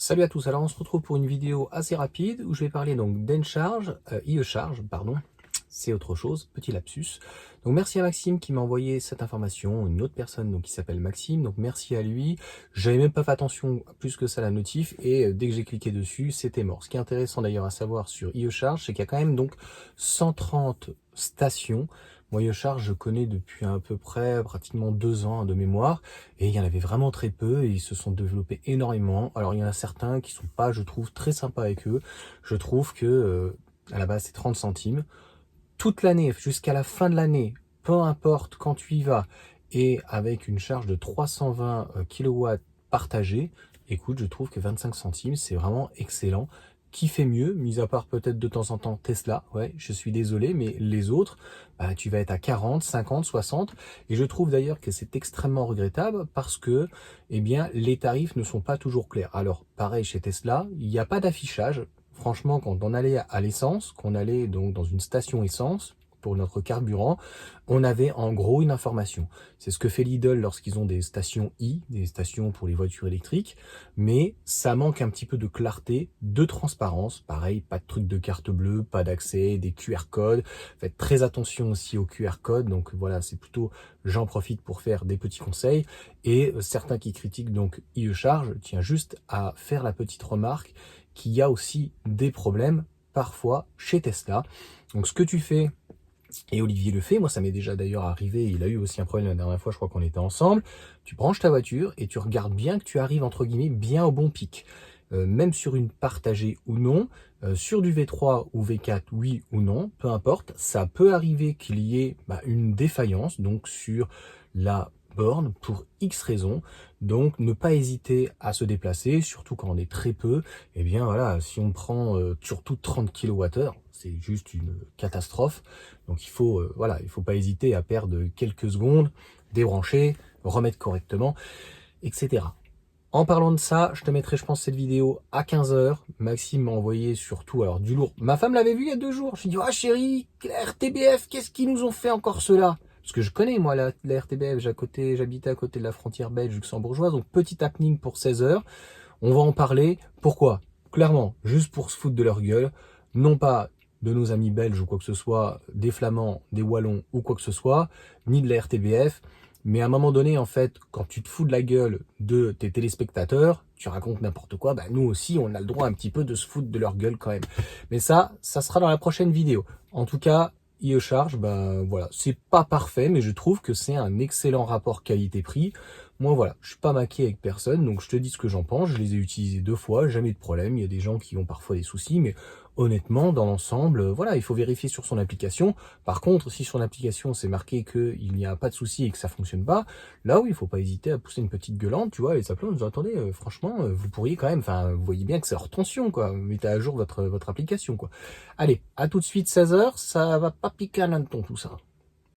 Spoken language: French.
Salut à tous, alors on se retrouve pour une vidéo assez rapide où je vais parler donc d'Encharge, iEcharge, pardon, c'est autre chose, petit lapsus. Donc merci à Maxime qui m'a envoyé cette information, une autre personne donc qui s'appelle Maxime, donc merci à lui. J'avais même pas fait attention plus que ça à la notif et dès que j'ai cliqué dessus, c'était mort. Ce qui est intéressant d'ailleurs à savoir sur iEcharge, c'est qu'il y a quand même donc 130 stations. Moi, iEcharge, je connais depuis à peu près pratiquement 2 ans de mémoire, et il y en avait vraiment très peu, et ils se sont développés énormément. Alors, il y en a certains qui sont pas, je trouve, très sympas avec eux. Je trouve que, à la base, c'est 30 centimes. Toute l'année, jusqu'à la fin de l'année, peu importe quand tu y vas, et avec une charge de 320 kW partagée, écoute, je trouve que 25 centimes, c'est vraiment excellent. Qui fait mieux, mis à part peut-être de temps en temps Tesla, ouais, je suis désolé, mais les autres, bah, tu vas être à 40, 50, 60, et je trouve d'ailleurs que c'est extrêmement regrettable parce que, eh bien, les tarifs ne sont pas toujours clairs. Alors, pareil chez Tesla, il n'y a pas d'affichage. Franchement, quand on allait à l'essence, qu'on allait donc dans une station essence, pour notre carburant, on avait en gros une information. C'est ce que fait Lidl lorsqu'ils ont des stations des stations pour les voitures électriques, mais ça manque un petit peu de clarté, de transparence. Pareil, pas de truc de carte bleue, pas d'accès, des QR codes. Faites très attention aussi aux QR codes. Donc voilà, c'est plutôt, j'en profite pour faire des petits conseils. Et certains qui critiquent donc iEcharge, tiens juste à faire la petite remarque qu'il y a aussi des problèmes parfois chez Tesla. Donc ce que tu fais, et Olivier le fait, moi ça m'est déjà d'ailleurs arrivé, il a eu aussi un problème la dernière fois, je crois qu'on était ensemble, tu branches ta voiture et tu regardes bien que tu arrives entre guillemets bien au bon pic. Même sur une partagée ou non, sur du V3 ou V4, oui ou non, peu importe, ça peut arriver qu'il y ait une défaillance, donc sur la borne pour X raisons. Donc ne pas hésiter à se déplacer, surtout quand on est très peu. Et bien voilà, si on prend surtout 30 kWh, c'est juste une catastrophe. Donc il faut voilà, il faut pas hésiter à perdre quelques secondes, débrancher, remettre correctement, etc. En parlant de ça, je te mettrai, je pense, cette vidéo à 15 h. Maxime m'a envoyé surtout alors du lourd. Ma femme l'avait vu il y a 2 jours. Je lui ai dit, ah chérie, la RTBF, qu'est-ce qu'ils nous ont fait encore cela? Parce que je connais, moi, la RTBF, j'habitais à côté de la frontière belge luxembourgeoise. Donc, petit happening pour 16 h. On va en parler. Pourquoi? Clairement, juste pour se foutre de leur gueule. Non pas de nos amis belges ou quoi que ce soit, des Flamands, des Wallons ou quoi que ce soit, ni de la RTBF. Mais à un moment donné, en fait, quand tu te fous de la gueule de tes téléspectateurs, tu racontes n'importe quoi, nous aussi, on a le droit un petit peu de se foutre de leur gueule quand même. Mais ça sera dans la prochaine vidéo. En tout cas, iEcharge, voilà, c'est pas parfait, mais je trouve que c'est un excellent rapport qualité-prix. Moi, voilà, je suis pas maqué avec personne, donc je te dis ce que j'en pense. Je les ai utilisés 2 fois, jamais de problème. Il y a des gens qui ont parfois des soucis, mais honnêtement, dans l'ensemble, voilà, il faut vérifier sur son application. Par contre, si sur l'application c'est marqué qu'il n'y a pas de souci et que ça fonctionne pas, là oui, il faut pas hésiter à pousser une petite gueulante, tu vois, et s'appeler en disant attendez, franchement, vous pourriez quand même, enfin, vous voyez bien que c'est hors tension, quoi. Mettez à jour votre application, quoi. Allez, à tout de suite, 16 h, ça va pas piquer un hanneton tout ça.